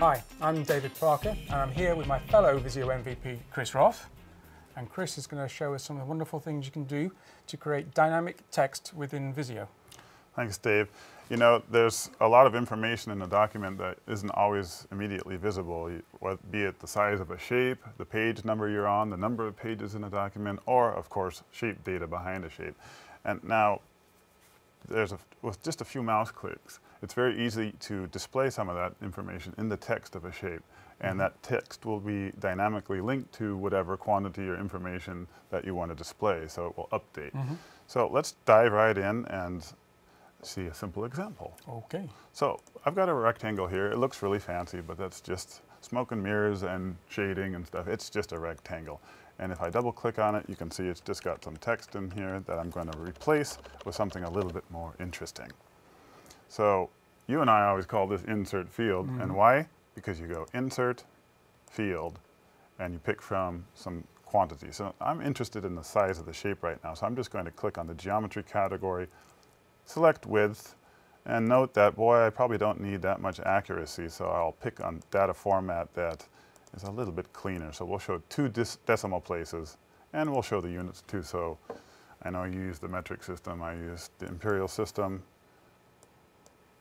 Hi, I'm David Parker, and I'm here with my fellow Visio MVP, Chris Roth. And Chris is going to show us some of the wonderful things you can do to create dynamic text within Visio. Thanks, Dave. You know, there's a lot of information in a document that isn't always immediately visible, be it the size of a shape, the page number you're on, the number of pages in a document, or, of course, shape data behind a shape. And now, with just a few mouse clicks, it's very easy to display some of that information in the text of a shape. And that text will be dynamically linked to whatever quantity or information that you want to display, so it will update. So let's dive right in and see a simple example. Okay. So I've got a rectangle here. It looks really fancy, but that's just smoke and mirrors and shading and stuff. It's just a rectangle. And if I double click on it, you can see it's just got some text in here that I'm going to replace with something a little bit more interesting. So you and I always call this insert field. And why? Because you go insert, field, and you pick from some quantity. So I'm interested in the size of the shape right now. So I'm just going to click on the geometry category, select width, and note that, boy, I probably don't need that much accuracy. So I'll pick on data format that is a little bit cleaner. So we'll show 2 decimal places, and we'll show the units too. So I know you use the metric system, I use the imperial system.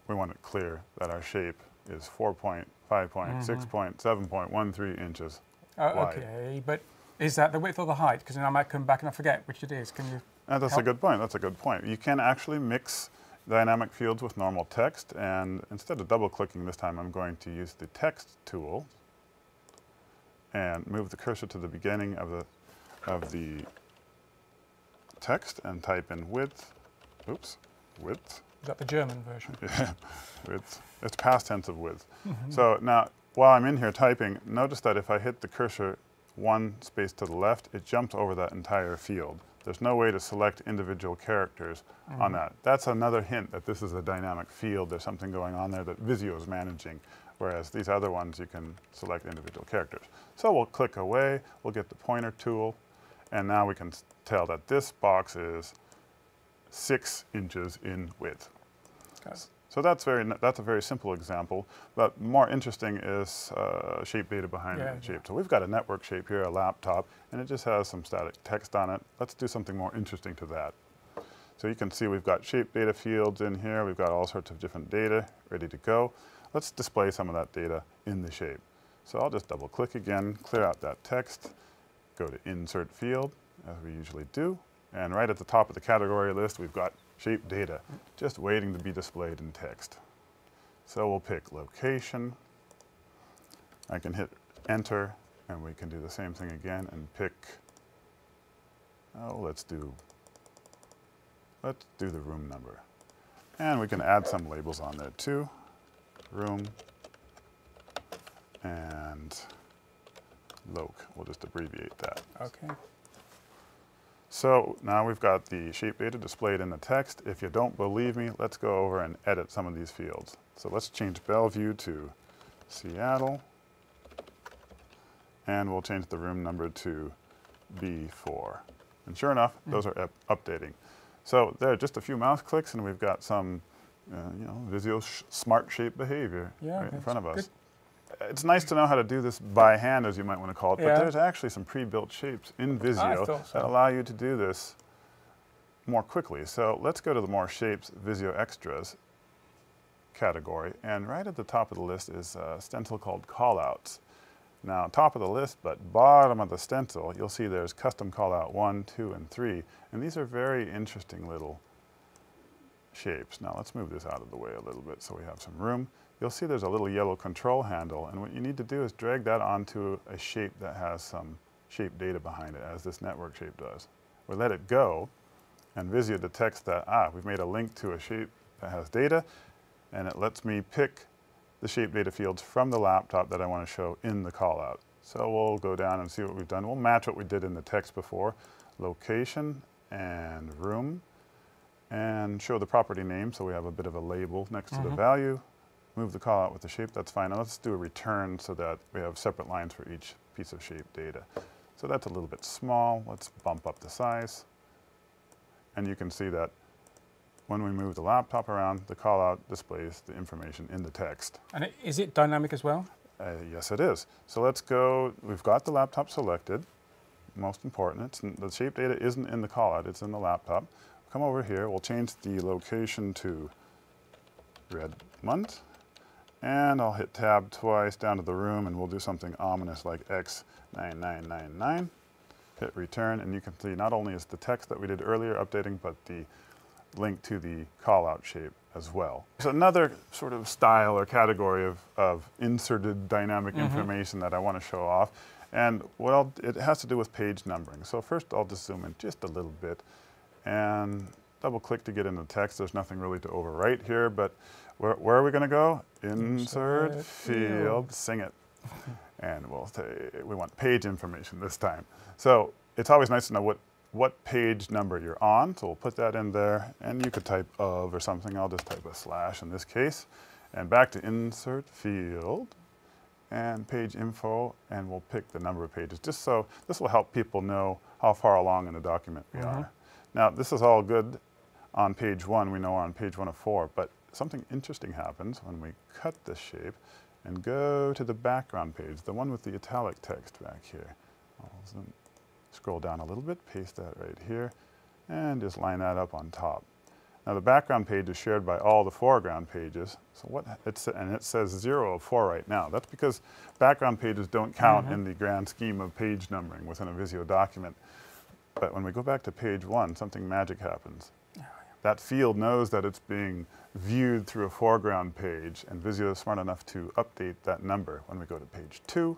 We want it clear that our shape is 4.5.6.7.13 inches wide. Okay, but is that the width or the height? Because then I might come back and I forget which it is. Can you That's a good point. That's a good point. You can actually mix dynamic fields with normal text, and instead of double-clicking this time, I'm going to use the text tool and move the cursor to the beginning of the text and type in width. Oops, width. Is that the German version? Yeah, width. It's past tense of width. So now, while I'm in here typing, notice that if I hit the cursor one space to the left, it jumps over that entire field. There's no way to select individual characters on that. That's another hint that this is a dynamic field. There's something going on there that Visio is managing, whereas these other ones you can select individual characters. So we'll click away, we'll get the pointer tool, and now we can tell that this box is 6 inches in width. Okay. So that's a very simple example, but more interesting is shape data behind that shape. So we've got a network shape here, a laptop, and it just has some static text on it. Let's do something more interesting to that. So you can see we've got shape data fields in here. We've got all sorts of different data ready to go. Let's display some of that data in the shape. So I'll just double click again, clear out that text, go to insert field, as we usually do. And right at the top of the category list, we've got shape data, just waiting to be displayed in text. So we'll pick location. I can hit enter, and we can do the same thing again and pick, let's do the room number. And we can add some labels on there too. Room and loc. We'll just abbreviate that. Okay. So now we've got the shape data displayed in the text. If you don't believe me, let's go over and edit some of these fields. So let's change Bellevue to Seattle, and we'll change the room number to B4. And sure enough, those are updating. So there are just a few mouse clicks, and we've got some, Visio smart shape behavior right in front of us. Good. It's nice to know how to do this by hand, as you might want to call it, but there's actually some pre-built shapes in Visio that allow you to do this more quickly. So let's go to the More Shapes Visio Extras category, and right at the top of the list is a stencil called Callouts. Now, top of the list, but bottom of the stencil, you'll see there's custom callout 1, 2, and 3, and these are very interesting little shapes. Now let's move this out of the way a little bit so we have some room. You'll see there's a little yellow control handle, and what you need to do is drag that onto a shape that has some shape data behind it, as this network shape does. We let it go, and Visio detects that, we've made a link to a shape that has data, and it lets me pick the shape data fields from the laptop that I want to show in the callout. So we'll go down and see what we've done. We'll match what we did in the text before, location and room, and show the property name, so we have a bit of a label next to the value. Move the callout with the shape, that's fine. Now let's do a return so that we have separate lines for each piece of shape data. So that's a little bit small. Let's bump up the size. And you can see that when we move the laptop around, the callout displays the information in the text. And is it dynamic as well? Yes, it is. So let's go. We've got the laptop selected. Most important, the shape data isn't in the callout, it's in the laptop. Come over here, we'll change the location to red month, and I'll hit tab twice down to the room, and we'll do something ominous like X9999. Hit return, and you can see not only is the text that we did earlier updating, but the link to the callout shape as well. There's another sort of style or category of inserted dynamic information that I want to show off. And it has to do with page numbering. So first I'll just zoom in just a little bit and double click to get into text. There's nothing really to overwrite here, but where are we going to go? Insert field, sing it. And we'll say we want page information this time. So it's always nice to know what page number you're on. So we'll put that in there, and you could type of or something. I'll just type a slash in this case. And back to insert field. And page info, and we'll pick the number of pages, just so this will help people know how far along in the document we are. Now, this is all good on page 1. We know we're on page 1 of 4, but something interesting happens when we cut this shape and go to the background page, the one with the italic text back here. I'll scroll down a little bit, paste that right here, and just line that up on top. Now the background page is shared by all the foreground pages. So it says 0 of 4 right now. That's because background pages don't count in the grand scheme of page numbering within a Visio document. But when we go back to page 1, something magic happens. That field knows that it's being viewed through a foreground page, and Visio is smart enough to update that number. When we go to page 2,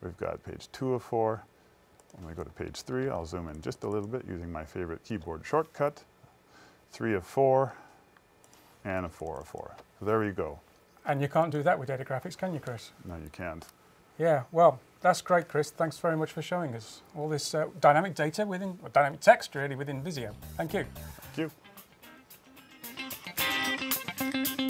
we've got page 2 of 4. When we go to page 3, I'll zoom in just a little bit using my favorite keyboard shortcut. 3 of 4, and a 4 of 4. So there we go. And you can't do that with data graphics, can you, Chris? No, you can't. Yeah, well, that's great, Chris. Thanks very much for showing us all this dynamic data within, or dynamic text really, within Visio. Thank you. Thank you.